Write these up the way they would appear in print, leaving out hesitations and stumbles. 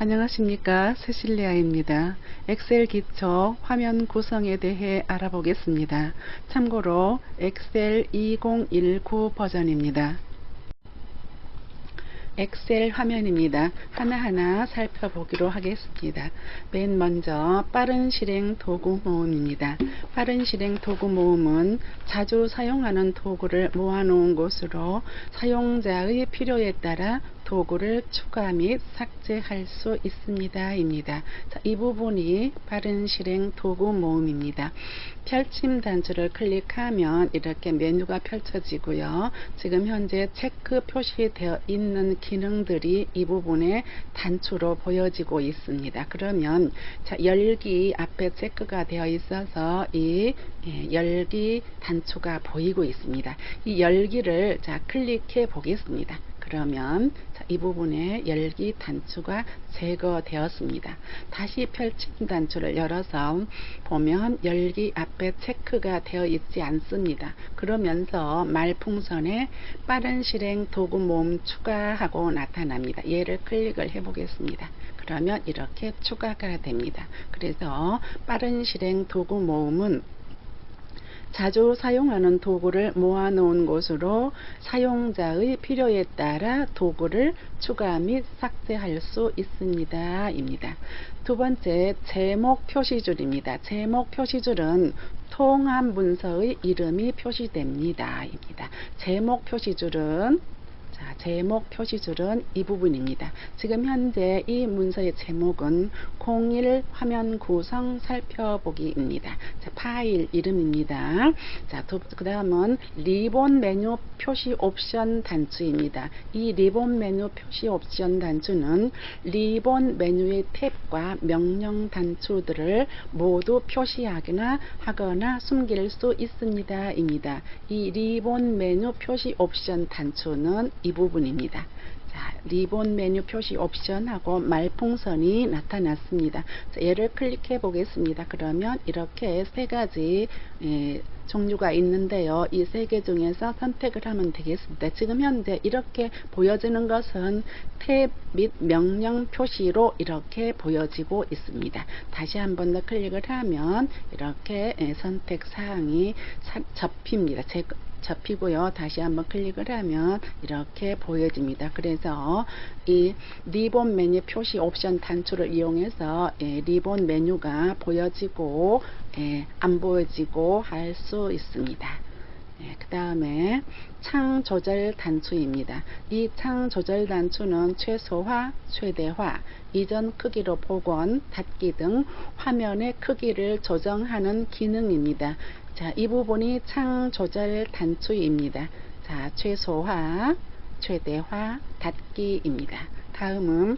안녕하십니까, 세실리아입니다. 엑셀 기초 화면 구성에 대해 알아보겠습니다. 참고로 엑셀 2019 버전입니다. 엑셀 화면입니다. 하나하나 살펴보기로 하겠습니다. 맨 먼저 빠른 실행 도구 모음입니다. 빠른 실행 도구 모음은 자주 사용하는 도구를 모아놓은 곳으로 사용자의 필요에 따라 도구를 추가 및 삭제할 수 있습니다. 입니다. 자, 이 부분이 빠른 실행 도구 모음입니다. 펼침 단추를 클릭하면 이렇게 메뉴가 펼쳐지고요. 지금 현재 체크 표시되어 있는 기능들이 이 부분에 단추로 보여지고 있습니다. 그러면 자, 열기 앞에 체크가 되어 있어서 이 열기 단추가 보이고 있습니다. 이 열기를 자, 클릭해 보겠습니다. 그러면 자, 이 부분에 열기 단추가 제거되었습니다. 다시 펼침 단추를 열어서 보면 열기 앞에 체크가 되어 있지 않습니다. 그러면서 말풍선에 빠른 실행 도구 모음 추가하고 나타납니다. 얘를 클릭을 해 보겠습니다. 그러면 이렇게 추가가 됩니다. 그래서 빠른 실행 도구 모음은 자주 사용하는 도구를 모아놓은 곳으로 사용자의 필요에 따라 도구를 추가 및 삭제할 수 있습니다. 입니다. 두 번째, 제목 표시줄입니다. 제목 표시줄은 통합 문서의 이름이 표시됩니다. 입니다. 제목 표시줄은 제목 표시줄은 이 부분입니다. 지금 현재 이 문서의 제목은 01 화면 구성 살펴보기입니다. 자, 파일 이름입니다. 자, 그 다음은 리본 메뉴 표시 옵션 단추입니다. 이 리본 메뉴 표시 옵션 단추는 리본 메뉴의 탭과 명령 단추들을 모두 표시하거나 숨길 수 있습니다. 입니다. 이 리본 메뉴 표시 옵션 단추는 이 부분입니다. 자, 리본 메뉴 표시 옵션하고 말풍선이 나타났습니다. 자, 얘를 클릭해 보겠습니다. 그러면 이렇게 세 가지 종류가 있는데요. 이 세 개 중에서 선택을 하면 되겠습니다. 지금 현재 이렇게 보여지는 것은 탭 및 명령 표시로 이렇게 보여지고 있습니다. 다시 한번 더 클릭을 하면 이렇게 선택 사항이 접힙니다. 접히고요. 다시 한번 클릭을 하면 이렇게 보여집니다. 그래서 이 리본 메뉴 표시 옵션 단추를 이용해서 리본 메뉴가 보여지고 안 보여지고 할 수 있습니다. 그 다음에 창 조절 단추입니다. 이 창 조절 단추는 최소화, 최대화, 이전 크기로 복원, 닫기 등 화면의 크기를 조정하는 기능입니다. 자, 이 부분이 창 조절 단추입니다. 자, 최소화, 최대화, 닫기입니다. 다음은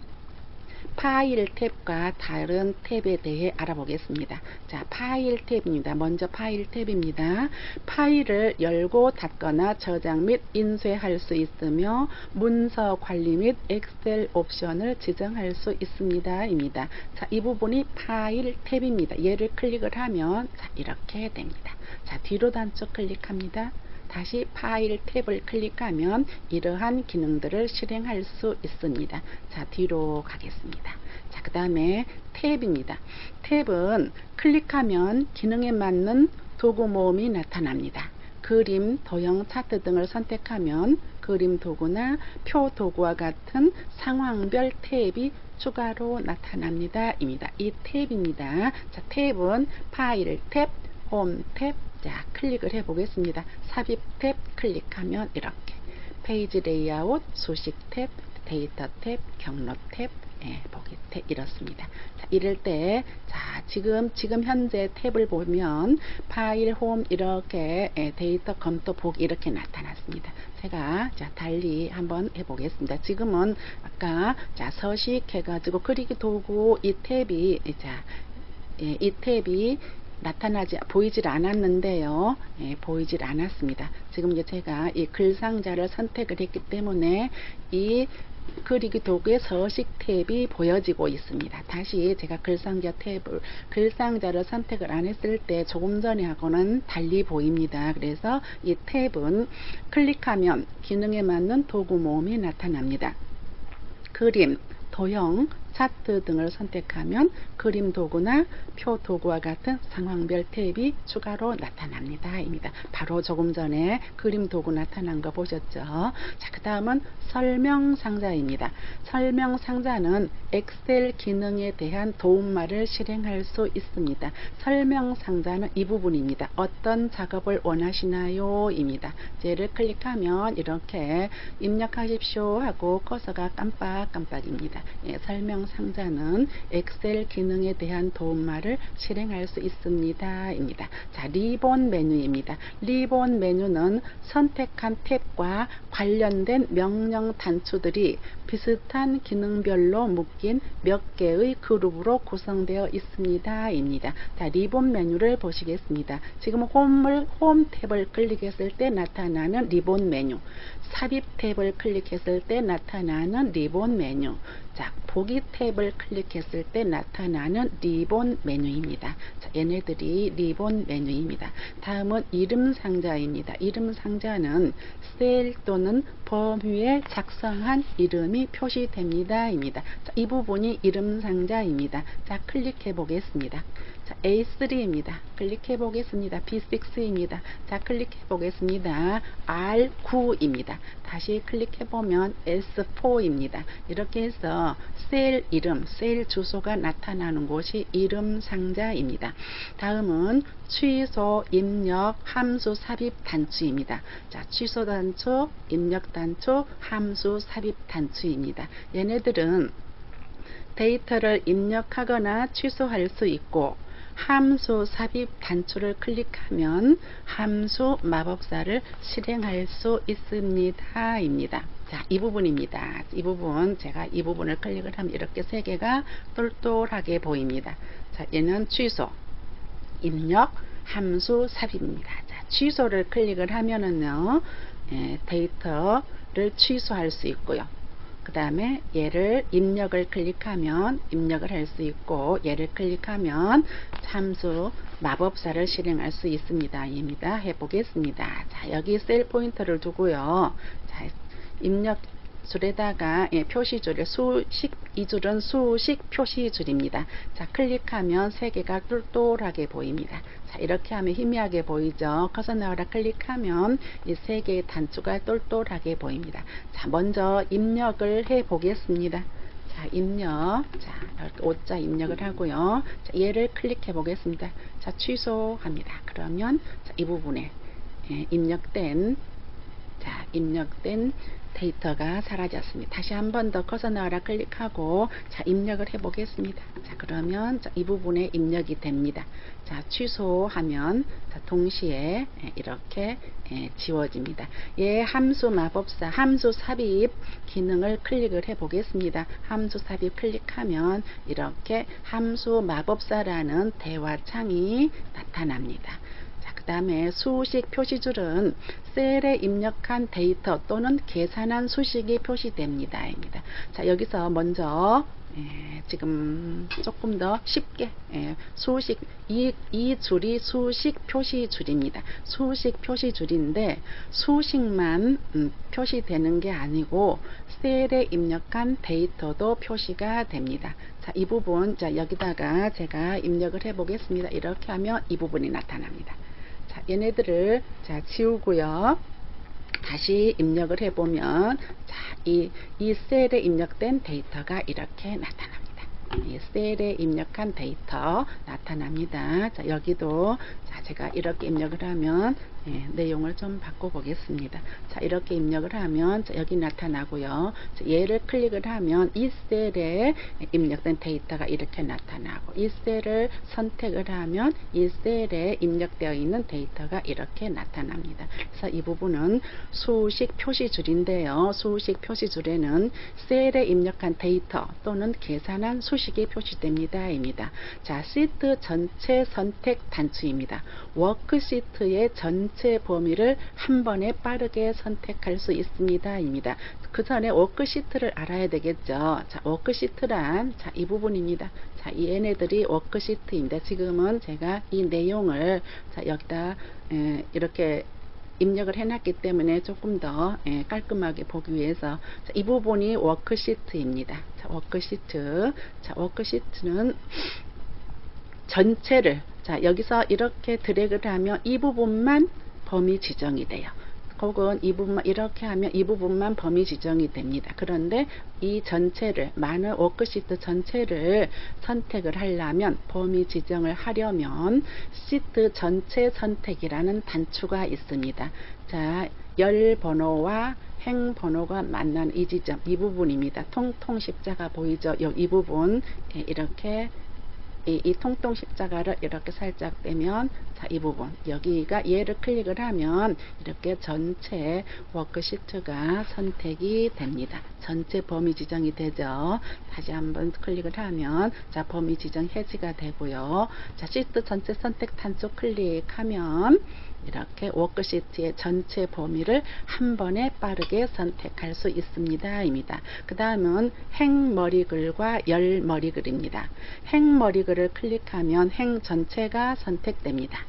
파일 탭과 다른 탭에 대해 알아보겠습니다. 자, 파일 탭입니다. 먼저 파일 탭입니다. 파일을 열고 닫거나 저장 및 인쇄할 수 있으며 문서 관리 및 엑셀 옵션을 지정할 수 있습니다. 입니다. 자, 이 부분이 파일 탭입니다. 얘를 클릭을 하면 자, 이렇게 됩니다. 자, 뒤로 단추 클릭합니다. 다시 파일 탭을 클릭하면 이러한 기능들을 실행할 수 있습니다. 자, 뒤로 가겠습니다. 자, 그 다음에 탭입니다. 탭은 클릭하면 기능에 맞는 도구 모음이 나타납니다. 그림, 도형, 차트 등을 선택하면 그림 도구나 표 도구와 같은 상황별 탭이 추가로 나타납니다. 입니다. 이 탭입니다. 자, 탭은 파일 탭, 홈 탭, 자, 클릭을 해 보겠습니다. 삽입 탭 클릭하면 이렇게 페이지 레이아웃, 수식 탭, 데이터 탭, 경로 탭, 보기 탭 이렇습니다. 자, 이럴 때 자, 지금 현재 탭을 보면 파일, 홈 이렇게 데이터 검토 보기 이렇게 나타났습니다. 제가 자, 달리 한번 해 보겠습니다. 지금은 아까 자, 서식 해가지고 그리기 도구 이 탭이 이 탭이 보이질 않았는데요. 보이질 않았습니다. 지금 이제 제가 이 글상자를 선택을 했기 때문에 이 그리기 도구의 서식 탭이 보여지고 있습니다. 다시 제가 글상자를 선택을 안 했을 때 조금 전에 하고는 달리 보입니다. 그래서 이 탭은 클릭하면 기능에 맞는 도구 모음이 나타납니다. 그림, 도형, 차트 등을 선택하면 그림 도구나 표 도구와 같은 상황별 탭이 추가로 나타납니다. 입니다. 바로 조금 전에 그림 도구 나타난 거 보셨죠? 자, 그 다음은 설명 상자입니다. 설명 상자는 엑셀 기능에 대한 도움말을 실행할 수 있습니다. 설명 상자는 이 부분입니다. 어떤 작업을 원하시나요? 입니다. 얘를 클릭하면 이렇게 입력하십시오 하고 커서가 깜빡깜빡입니다. 예, 설명 상자는 엑셀 기능에 대한 도움말을 실행할 수 있습니다. 입니다. 자, 리본 메뉴입니다. 리본 메뉴는 선택한 탭과 관련된 명령 단추들이 비슷한 기능별로 묶인 몇 개의 그룹으로 구성되어 있습니다. 입니다. 자, 리본 메뉴를 보시겠습니다. 지금 홈 탭을 클릭했을 때 나타나는 리본 메뉴, 삽입 탭을 클릭했을 때 나타나는 리본 메뉴, 자, 보기 탭을 클릭했을 때 나타나는 리본 메뉴입니다. 자, 얘네들이 리본 메뉴입니다. 다음은 이름 상자입니다. 이름 상자는 셀 또는 범위에 작성한 이름이 표시됩니다. 입니다. 자, 이 부분이 이름 상자입니다. 자, 클릭해 보겠습니다. 자, A3입니다. 클릭해 보겠습니다. B6입니다. 자, 클릭해 보겠습니다. R9입니다. 다시 클릭해 보면 S4입니다. 이렇게 해서 셀 이름, 셀 주소가 나타나는 곳이 이름 상자입니다. 다음은 취소, 입력, 함수 삽입 단추입니다. 자, 취소 단추, 입력 단추, 함수 삽입 단추입니다. 얘네들은 데이터를 입력하거나 취소할 수 있고, 함수 삽입 단추를 클릭하면 함수 마법사를 실행할 수 있습니다. 입니다. 자, 이 부분입니다. 이 부분, 제가 이 부분을 클릭을 하면 이렇게 세 개가 똘똘하게 보입니다. 자, 얘는 취소, 입력, 함수 삽입입니다. 자, 취소를 클릭을 하면은요, 데이터를 취소할 수 있고요. 그 다음에 얘를 입력을 클릭하면 입력을 할 수 있고, 얘를 클릭하면 함수 마법사를 실행할 수 있습니다. 입니다. 해보겠습니다. 자, 여기 셀 포인터를 두고요. 자, 입력 줄에다가 표시줄에 수식, 이 줄은 수식 표시줄입니다. 자, 클릭하면 세 개가 똘똘하게 보입니다. 자, 이렇게 하면 희미하게 보이죠. 커서 나와라 클릭하면 이 세 개의 단추가 똘똘하게 보입니다. 자, 먼저 입력을 해 보겠습니다. 자, 입력. 자, 이렇게 5자 입력을 하고요. 자, 얘를 클릭해 보겠습니다. 자, 취소합니다. 그러면 자, 이 부분에 입력된 데이터가 사라졌습니다. 다시 한 번 더 커서 나와라 클릭하고 자, 입력을 해 보겠습니다. 자, 그러면 자, 이 부분에 입력이 됩니다. 자, 취소하면 자, 동시에 이렇게 지워집니다. 얘 함수 마법사, 함수 삽입 기능을 클릭을 해 보겠습니다. 함수 삽입 클릭하면 이렇게 함수 마법사라는 대화창이 나타납니다. 그 다음에 수식 표시줄은 셀에 입력한 데이터 또는 계산한 수식이 표시됩니다. 자, 여기서 먼저 지금 조금 더 쉽게 수식, 이 줄이 수식 표시줄입니다. 수식 표시줄인데 수식만 표시되는 게 아니고 셀에 입력한 데이터도 표시가 됩니다. 자, 이 부분, 자, 여기다가 제가 입력을 해 보겠습니다. 이렇게 하면 이 부분이 나타납니다. 자, 얘네들을 자, 지우고요. 다시 입력을 해보면 자, 이 셀에 입력된 데이터가 이렇게 나타납니다. 이 셀에 입력한 데이터 나타납니다. 자, 여기도 자, 제가 이렇게 입력을 하면 내용을 좀 바꿔보겠습니다. 자, 이렇게 입력을 하면 자, 여기 나타나고요. 자, 얘를 클릭을 하면 이 셀에 입력된 데이터가 이렇게 나타나고, 이 셀을 선택을 하면 이 셀에 입력되어 있는 데이터가 이렇게 나타납니다. 그래서 이 부분은 수식 표시줄인데요. 수식 표시줄에는 셀에 입력한 데이터 또는 계산한 수식이 표시됩니다. 입니다. 자, 시트 전체 선택 단추입니다. 워크시트의 전체 범위를 한 번에 빠르게 선택할 수 있습니다. 입니다. 그 전에 워크시트를 알아야 되겠죠. 자, 워크시트란 자, 이 부분입니다. 자, 이 얘네들이 워크시트입니다. 지금은 제가 이 내용을 자, 여기다 이렇게 입력을 해놨기 때문에 조금 더 깔끔하게 보기 위해서 이 부분이 워크시트입니다. 자, 워크시트. 자, 워크시트는 전체를 여기서 이렇게 드래그를 하면 이 부분만 범위 지정이 돼요. 혹은 이 부분만 이렇게 하면 이 부분만 범위 지정이 됩니다. 그런데 이 전체를 많은 워크시트 전체를 선택을 하려면 범위 지정을 하려면 시트 전체 선택이라는 단추가 있습니다. 자, 열 번호와 행 번호가 만나는 이 지점, 이 부분입니다. 통통 십자가 보이죠? 이 부분 이렇게 이 통통 십자가를 이렇게 살짝 빼면 자, 이 부분 여기가 얘를 클릭을 하면 이렇게 전체 워크시트가 선택이 됩니다. 전체 범위 지정이 되죠. 다시 한번 클릭을 하면 자, 범위 지정 해지가 되고요. 자, 시트 전체 선택 단추 클릭하면 이렇게 워크시트의 전체 범위를 한 번에 빠르게 선택할 수 있습니다. 입니다. 그 다음은 행 머리글과 열 머리글입니다. 행 머리글을 클릭하면 행 전체가 선택됩니다.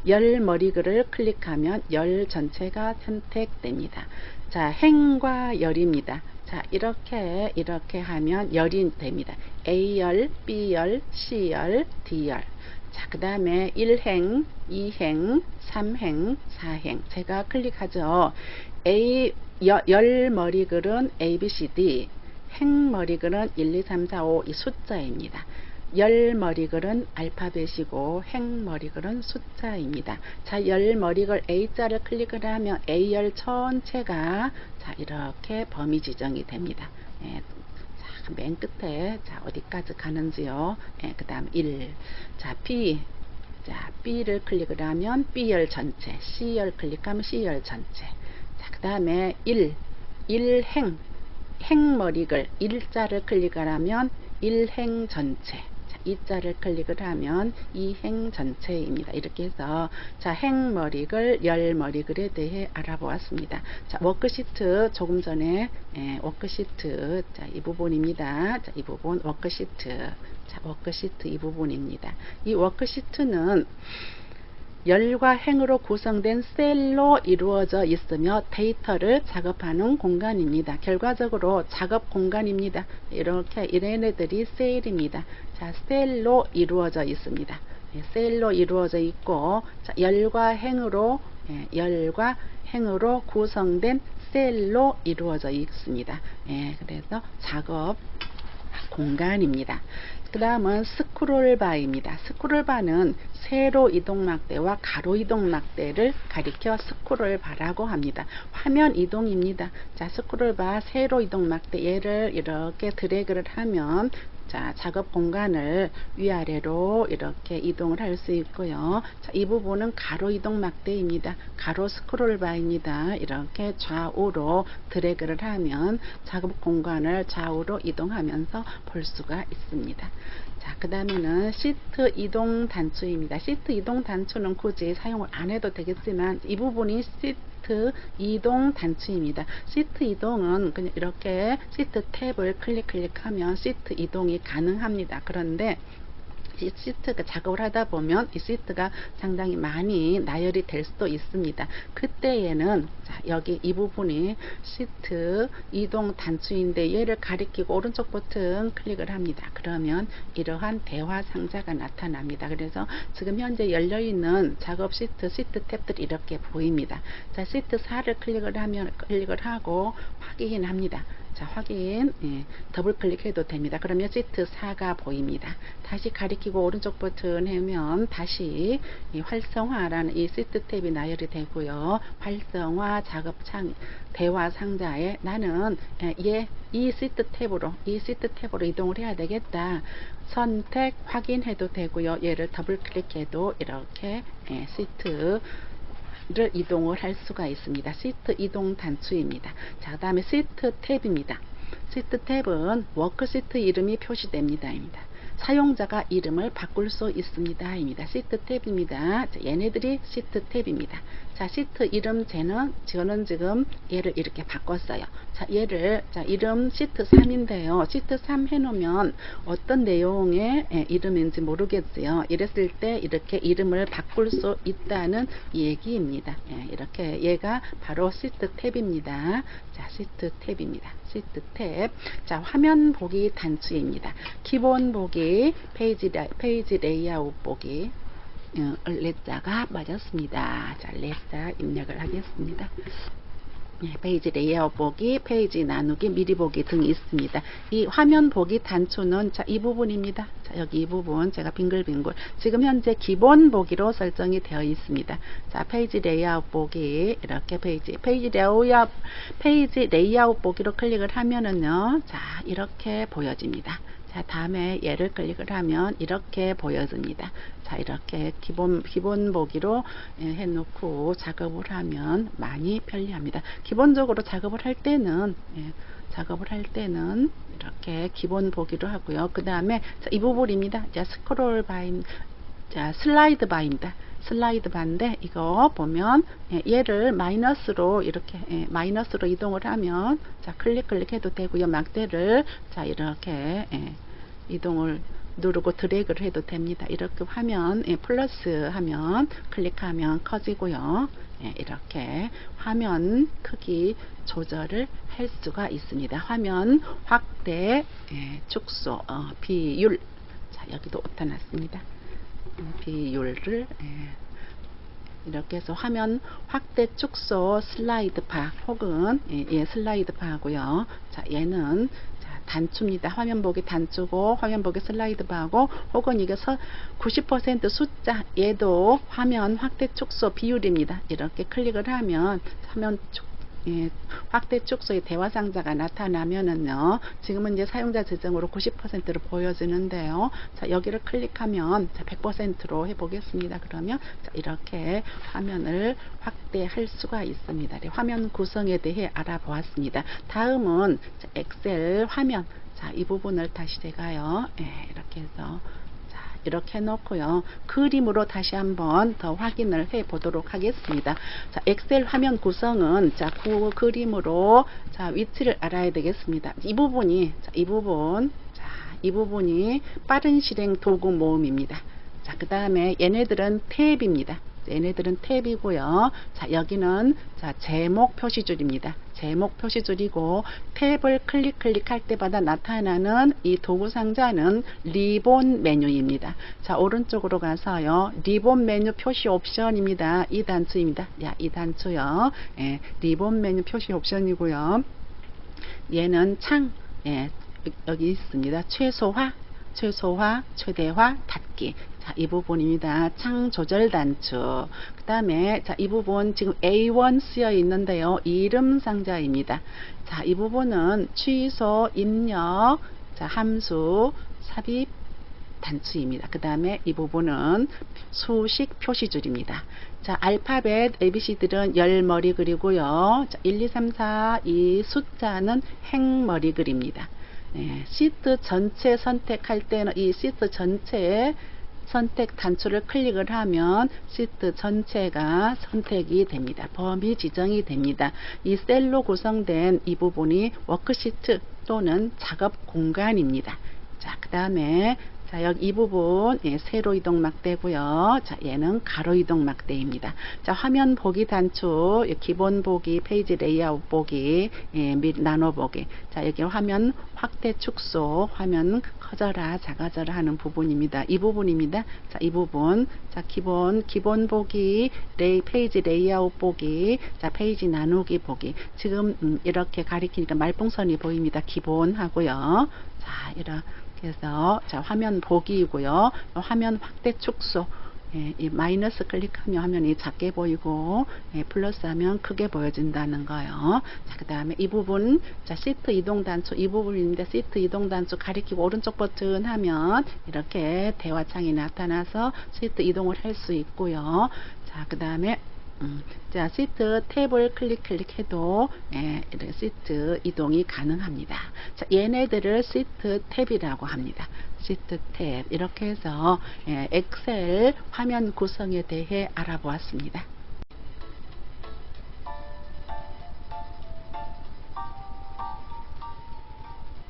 열 머리글을 클릭하면 열 전체가 선택됩니다. 자, 행과 열입니다. 자, 이렇게 하면 열이 됩니다. A열, B열, C열, D열. 자, 그 다음에 1행, 2행, 3행, 4행. 제가 클릭하죠. 열 머리글은 A, B, C, D. 행 머리글은 1, 2, 3, 4, 5 이 숫자입니다. 열 머리글은 알파벳이고 행 머리글은 숫자입니다. 자, 열 머리글 A자를 클릭을 하면 A열 전체가 자, 이렇게 범위 지정이 됩니다. 맨 끝에 자, 어디까지 가는지요. 그 다음 1. 자, B. 자, B를 클릭을 하면 B열 전체. C열 클릭하면 C열 전체. 자, 그 다음에 1행. 행머리글 1자를 클릭을 하면 1행 전체. 자, 2자를 클릭을 하면 2행 전체입니다. 이렇게 해서 자, 행머리글, 열머리글에 대해 알아보았습니다. 자, 워크시트 조금 전에 워크시트 자, 이 부분입니다. 자, 이 부분 워크시트. 자, 워크시트 이 부분입니다. 이 워크시트는 열과 행으로 구성된 셀로 이루어져 있으며 데이터를 작업하는 공간입니다. 결과적으로 작업 공간입니다. 이렇게 얘네들이 셀입니다. 자, 셀로 이루어져 있습니다. 셀로 이루어져 있고 자, 열과 행으로 구성된 셀로 이루어져 있습니다. 그래서 작업 공간입니다. 그 다음은 스크롤바입니다. 스크롤바는 세로 이동막대와 가로 이동막대를 가리켜 스크롤바라고 합니다. 화면 이동입니다. 자, 스크롤바 세로 이동막대 얘를 이렇게 드래그를 하면 자, 작업 공간을 위아래로 이렇게 이동을 할 수 있고요. 자, 이 부분은 가로 이동 막대입니다. 가로 스크롤바입니다. 이렇게 좌우로 드래그를 하면 작업 공간을 좌우로 이동하면서 볼 수가 있습니다. 자, 그 다음에는 시트 이동 단추입니다. 시트 이동 단추는 굳이 사용을 안 해도 되겠지만 이 부분이 시트 이동 단추입니다. 시트 이동은 그냥 이렇게 시트 탭을 클릭하면 시트 이동이 가능합니다. 그런데 이 시트가 작업을 하다 보면 이 시트가 상당히 많이 나열이 될 수도 있습니다. 그때에는 자, 여기 이 부분이 시트 이동 단추인데 얘를 가리키고 오른쪽 버튼 클릭을 합니다. 그러면 이러한 대화 상자가 나타납니다. 그래서 지금 현재 열려있는 작업 시트 탭들이 이렇게 보입니다. 자, 시트 4를 클릭을 하고 확인합니다. 자, 확인 더블 클릭해도 됩니다. 그러면 시트 4가 보입니다. 다시 가리키고 오른쪽 버튼 하면 다시 이 활성화라는 이 시트 탭이 나열이 되고요. 활성화 작업창 대화 상자에 나는 이 시트 탭으로 이동을 해야 되겠다. 선택 확인해도 되고요. 얘를 더블 클릭해도 이렇게 시트 를 이동을 할 수가 있습니다. 시트 이동 단추입니다. 자, 그 다음에 시트 탭입니다. 시트 탭은 워크시트 이름이 표시됩니다. 사용자가 이름을 바꿀 수 있습니다. 입니다. 시트 탭입니다. 자, 얘네들이 시트 탭입니다. 자, 시트 이름 저는 지금 얘를 이렇게 바꿨어요. 자, 얘를, 자, 이름 시트 3인데요. 시트 3 해놓으면 어떤 내용의 이름인지 모르겠어요. 이랬을 때 이렇게 이름을 바꿀 수 있다는 얘기입니다. 이렇게 얘가 바로 시트 탭입니다. 자, 시트 탭입니다. 시트 탭. 자, 화면 보기 단추입니다. 기본 보기, 페이지 레이아웃 보기. 레자가 맞았습니다. 자, 레자 입력을 하겠습니다. 페이지 레이아웃 보기, 페이지 나누기, 미리 보기 등이 있습니다. 이 화면 보기 단추는 자, 이 부분입니다. 자, 여기 이 부분 제가 빙글빙글 지금 현재 기본 보기로 설정이 되어 있습니다. 자, 페이지 레이아웃 보기 이렇게 페이지 레이아웃 보기로 클릭을 하면은요, 자, 이렇게 보여집니다. 자, 다음에 얘를 클릭을 하면 이렇게 보여집니다. 자, 이렇게 기본 보기로 해놓고 작업을 하면 많이 편리합니다. 기본적으로 작업을 할 때는 이렇게 기본 보기로 하고요. 그 다음에 이 부분입니다. 자, 스크롤 바임, 자, 슬라이드 바입니다. 슬라이드 바인데 이거 보면 얘를 마이너스로 이렇게 마이너스로 이동을 하면 자, 클릭해도 되고요. 막대를 자, 이렇게 이동을 누르고 드래그를 해도 됩니다. 이렇게 화면 플러스 하면 클릭하면 커지고요. 이렇게 화면 크기 조절을 할 수가 있습니다. 화면 확대, 축소, 비율. 자, 여기도 오타 났습니다. 비율을 이렇게 해서 화면 확대, 축소, 슬라이드 바 혹은 슬라이드 바고요. 자, 얘는 단추입니다. 화면 보기 단추고 화면 보기 슬라이드 바하고 혹은 이게 90% 숫자, 얘도 화면 확대 축소 비율입니다. 이렇게 클릭을 하면 화면 확대 축소의 대화 상자가 나타나면은요, 지금은 이제 사용자 지정으로 90%로 보여지는데요. 자, 여기를 클릭하면 100%로 해보겠습니다. 그러면 자, 이렇게 화면을 확대할 수가 있습니다. 화면 구성에 대해 알아보았습니다. 다음은 자, 엑셀 화면. 자, 이 부분을 다시 제가요, 이렇게 해서 이렇게 해놓고요. 그림으로 다시 한번 더 확인을 해 보도록 하겠습니다. 자, 엑셀 화면 구성은 자, 그림으로 자, 위치를 알아야 되겠습니다. 이 부분이 이 부분이 빠른 실행 도구 모음입니다. 자, 그 다음에 얘네들은 탭입니다. 얘네들은 탭이고요. 자, 여기는 자, 제목 표시줄입니다. 제목 표시줄이고 탭을 클릭할 때마다 나타나는 이 도구 상자는 리본 메뉴입니다. 자, 오른쪽으로 가서요. 리본 메뉴 표시 옵션입니다. 이 단추입니다. 야, 이 단추요. 리본 메뉴 표시 옵션이고요. 얘는 창, 여기 있습니다. 최소화, 최대화, 닫기. 자, 이 부분입니다. 창 조절 단추. 그 다음에 자, 이 부분 지금 A1 쓰여 있는데요. 이름 상자입니다. 자, 이 부분은 취소, 입력, 자, 함수, 삽입 단추입니다. 그 다음에 이 부분은 수식 표시줄입니다. 자, 알파벳 ABC들은 열머리 그리고요. 자, 1, 2, 3, 4 이 숫자는 행머리 그립니다. 시트 전체 선택할 때는 이 시트 전체에 선택 단추를 클릭을 하면 시트 전체가 선택이 됩니다. 범위 지정이 됩니다. 이 셀로 구성된 이 부분이 워크시트 또는 작업 공간입니다. 자, 그 다음에 자, 여기 이 부분 세로 이동 막대고요. 자, 얘는 가로 이동 막대입니다. 자, 화면 보기 단추, 기본 보기, 페이지 레이아웃 보기, 나눠 보기. 자, 여기 화면 확대 축소, 화면 커져라 작아져라 하는 부분입니다. 이 부분입니다. 자, 이 부분. 자, 기본 보기, 페이지 레이아웃 보기, 자, 페이지 나누기 보기. 지금 이렇게 가리키니까 말풍선이 보입니다. 기본 하고요. 자, 이렇게 그래서 자, 화면 보기이고요. 화면 확대 축소, 이 마이너스 클릭하면 화면이 작게 보이고 플러스 하면 크게 보여진다는 거예요. 자, 그 다음에 이 부분 자, 시트 이동 단추 이 부분인데 시트 이동 단추 가리키고 오른쪽 버튼 하면 이렇게 대화창이 나타나서 시트 이동을 할 수 있고요. 자, 그 다음에 자, 시트 탭을 클릭해도 이렇게 시트 이동이 가능합니다. 자, 얘네들을 시트 탭이라고 합니다. 시트 탭. 이렇게 해서 엑셀 화면 구성에 대해 알아보았습니다.